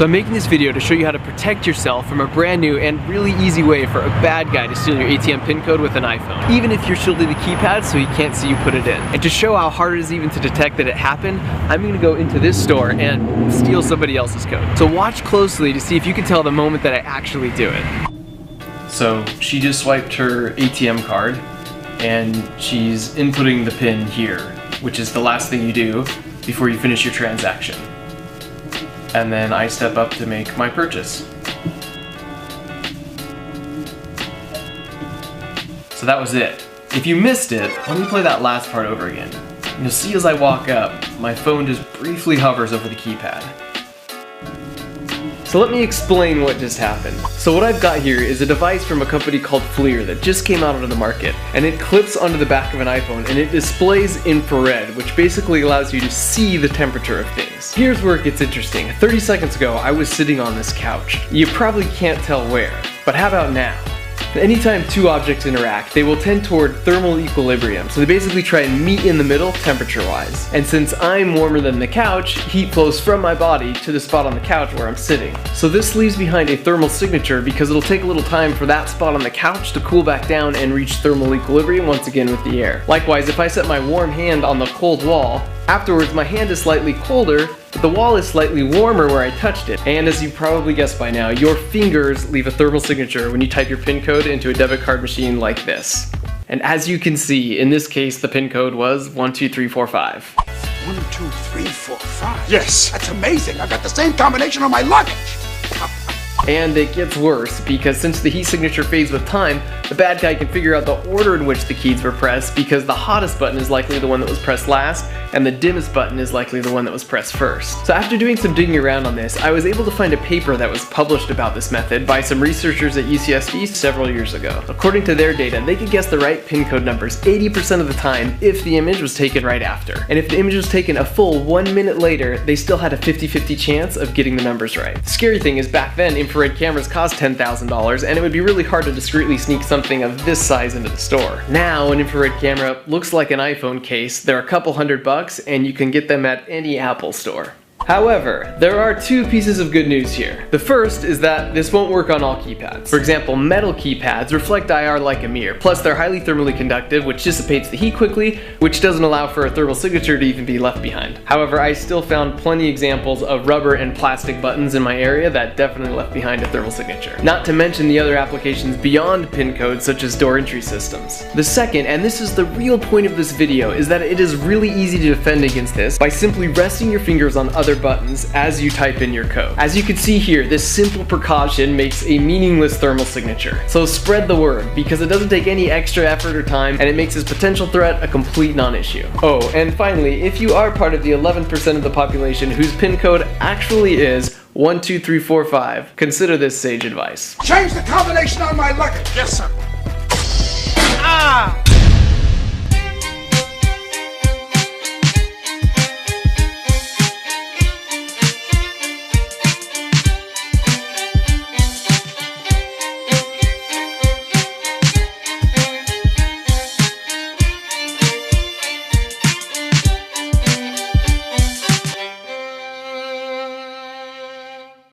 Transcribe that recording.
So I'm making this video to show you how to protect yourself from a brand new and really easy way for a bad guy to steal your ATM PIN code with an iPhone, even if you're shielding the keypad so he can't see you put it in. And to show how hard it is even to detect that it happened, I'm gonna go into this store and steal somebody else's code. So watch closely to see if you can tell the moment that I actually do it. So she just swiped her ATM card and she's inputting the PIN here, which is the last thing you do before you finish your transaction. And then I step up to make my purchase. So that was it. If you missed it, let me play that last part over again. You'll see as I walk up, my phone just briefly hovers over the keypad. So let me explain what just happened. So what I've got here is a device from a company called FLIR that just came out onto the market, and it clips onto the back of an iPhone and it displays infrared, which basically allows you to see the temperature of things. Here's where it gets interesting. 30 seconds ago, I was sitting on this couch. You probably can't tell where, but how about now? Anytime two objects interact, they will tend toward thermal equilibrium, so they basically try and meet in the middle temperature-wise. And since I'm warmer than the couch, heat flows from my body to the spot on the couch where I'm sitting. So this leaves behind a thermal signature because it'll take a little time for that spot on the couch to cool back down and reach thermal equilibrium once again with the air. Likewise, if I set my warm hand on the cold wall, afterwards my hand is slightly colder, but the wall is slightly warmer where I touched it. And as you probably guessed by now, your fingers leave a thermal signature when you type your PIN code into a debit card machine like this. And as you can see, in this case, the PIN code was 12345. 12345? Yes! That's amazing! I've got the same combination on my luggage! And it gets worse, because since the heat signature fades with time, the bad guy can figure out the order in which the keys were pressed, because the hottest button is likely the one that was pressed last, and the dimmest button is likely the one that was pressed first. So after doing some digging around on this, I was able to find a paper that was published about this method by some researchers at UCSD several years ago. According to their data, they could guess the right PIN code numbers 80% of the time if the image was taken right after. And if the image was taken a full 1 minute later, they still had a 50-50 chance of getting the numbers right. The scary thing is back then, infrared cameras cost $10,000, and it would be really hard to discreetly sneak something of this size into the store. Now, an infrared camera looks like an iPhone case. They're a couple $100, and you can get them at any Apple store. However, there are two pieces of good news here. The first is that this won't work on all keypads. For example, metal keypads reflect IR like a mirror, plus they're highly thermally conductive, which dissipates the heat quickly, which doesn't allow for a thermal signature to even be left behind. However, I still found plenty examples of rubber and plastic buttons in my area that definitely left behind a thermal signature. Not to mention the other applications beyond PIN codes, such as door entry systems. The second, and this is the real point of this video, is that it is really easy to defend against this by simply resting your fingers on other buttons as you type in your code. As you can see here, this simple precaution makes a meaningless thermal signature. So spread the word, because it doesn't take any extra effort or time, and it makes this potential threat a complete non-issue. Oh, and finally, if you are part of the 11% of the population whose PIN code actually is 12345, consider this sage advice. Change the combination on my luggage! Yes, sir. Ah!